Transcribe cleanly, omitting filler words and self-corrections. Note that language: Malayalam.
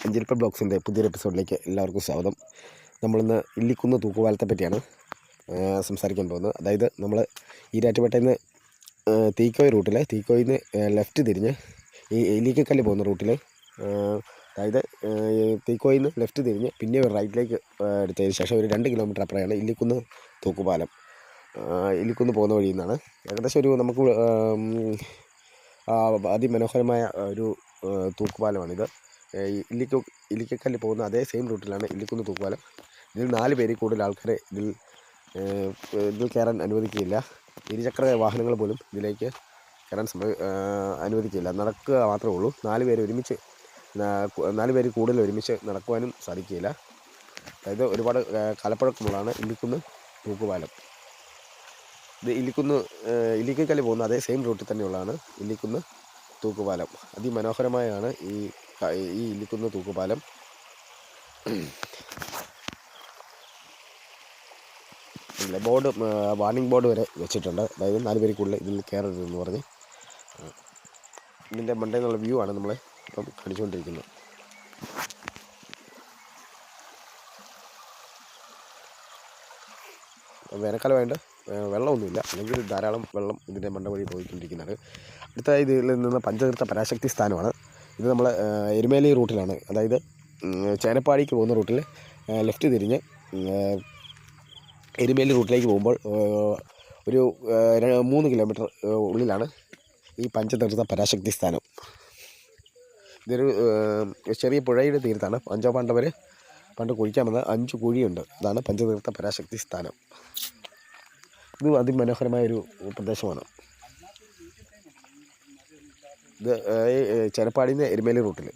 അഞ്ചിൽപ്പ ബ്ലോഗ്സിൻ്റെ പുതിയൊരു എപ്പിസോഡിലേക്ക് എല്ലാവർക്കും സ്വാഗതം. നമ്മളിന്ന് ഇല്ലിക്കുന്ന് തൂക്കുപാലത്തെ പറ്റിയാണ് സംസാരിക്കാൻ പോകുന്നത്. അതായത് നമ്മൾ ഈരാറ്റുപേട്ടയിൽ നിന്ന് തീക്കോയിൽ നിന്ന് ലെഫ്റ്റ് തിരിഞ്ഞ് ഈ ഇല്ലിക്കക്കല്ല് പോകുന്ന റൂട്ടിൽ, അതായത് തീക്കോയിൽ നിന്ന് ലെഫ്റ്റ് തിരിഞ്ഞ് പിന്നെ ഒരു റൈറ്റിലേക്ക് എടുത്തതിന് ശേഷം ഒരു 2 കിലോമീറ്റർ അപ്പുറമാണ് ഇല്ലിക്കുന്ന് തൂക്കുപാലം. ഇല്ലിക്കുന്ന് പോകുന്ന വഴിയിൽ നിന്നാണ്. ഏകദേശം ഒരു നമുക്ക് അതിമനോഹരമായ ഒരു തൂക്കുപാലമാണിത്. ഇല്ലിക്കക്കല്ല് പോകുന്ന അതേ സെയിം റൂട്ടിലാണ് ഇല്ലിക്കുന്ന് തൂക്കുപാലം. ഇതിൽ 4 പേരിൽ കൂടുതൽ ആൾക്കാരെ ഇതിൽ കയറാൻ അനുവദിക്കുകയില്ല. ഇരുചക്ര വാഹനങ്ങൾ പോലും ഇതിലേക്ക് കയറാൻ അനുവദിക്കില്ല. നടക്കുക മാത്രമേ ഉള്ളൂ. 4 പേര് കൂടുതൽ ഒരുമിച്ച് നടക്കുവാനും സാധിക്കുകയില്ല. അതായത് ഒരുപാട് കാലപ്പഴക്കമുള്ളതാണ് ഇല്ലിക്കുന്ന് തൂക്കുപാലം. ഇത് ഇല്ലിക്കക്കല്ല് പോകുന്ന അതേ സെയിം റൂട്ടിൽ തന്നെയുള്ളതാണ് ഇല്ലിക്കുന്ന് തൂക്കുപാലം. അതിമനോഹരമായാണ് ഈ ഇല്ലിക്കുന്ന് തൂക്കുപാലം. വാർണിംഗ് ബോർഡ് വരെ വെച്ചിട്ടുണ്ട്. അതായത് 4 പേര് കൂടുതൽ ഇതിൽ കയറരുതെന്ന് പറഞ്ഞ്. ഇതിൻ്റെ മണ്ടയിൽ നിന്നുള്ള വ്യൂ ആണ് നമ്മളെ ഇപ്പം കാണിച്ചുകൊണ്ടിരിക്കുന്നത്. വേനൽക്കാലമായിട്ട് വെള്ളമൊന്നുമില്ല, അല്ലെങ്കിൽ ധാരാളം വെള്ളം ഇതിൻ്റെ മണ്ട വഴി പോയിക്കൊണ്ടിരിക്കുന്നത്. അടുത്ത ഇതിൽ നിന്ന് പഞ്ചതീർത്ഥ പരാശക്തി സ്ഥാനമാണ്. ഇത് നമ്മൾ എരുമേലി റൂട്ടിലാണ്, അതായത് ചേനപ്പാടിക്ക് പോകുന്ന റൂട്ടിൽ ലെഫ്റ്റ് തിരിഞ്ഞ് എരുമേലി റൂട്ടിലേക്ക് പോകുമ്പോൾ ഒരു 3 കിലോമീറ്റർ ഉള്ളിലാണ് ഈ പഞ്ചതീർത്ഥ പരാശക്തി സ്ഥാനം. ഇതൊരു ചെറിയ പുഴയുടെ തീരത്താണ്. പഞ്ചപാണ്ഡവർ പണ്ട് കുഴിക്കാമെന്ന് 5 കുഴിയുണ്ട്. അതാണ് പഞ്ചതീർത്ഥ പരാശക്തി സ്ഥാനം. ഇത് അതിമനോഹരമായൊരു പ്രദേശമാണ്. ഇത് ചേനപ്പാടിയിൽ നിന്ന് എരുമേലി റൂട്ടിൽ.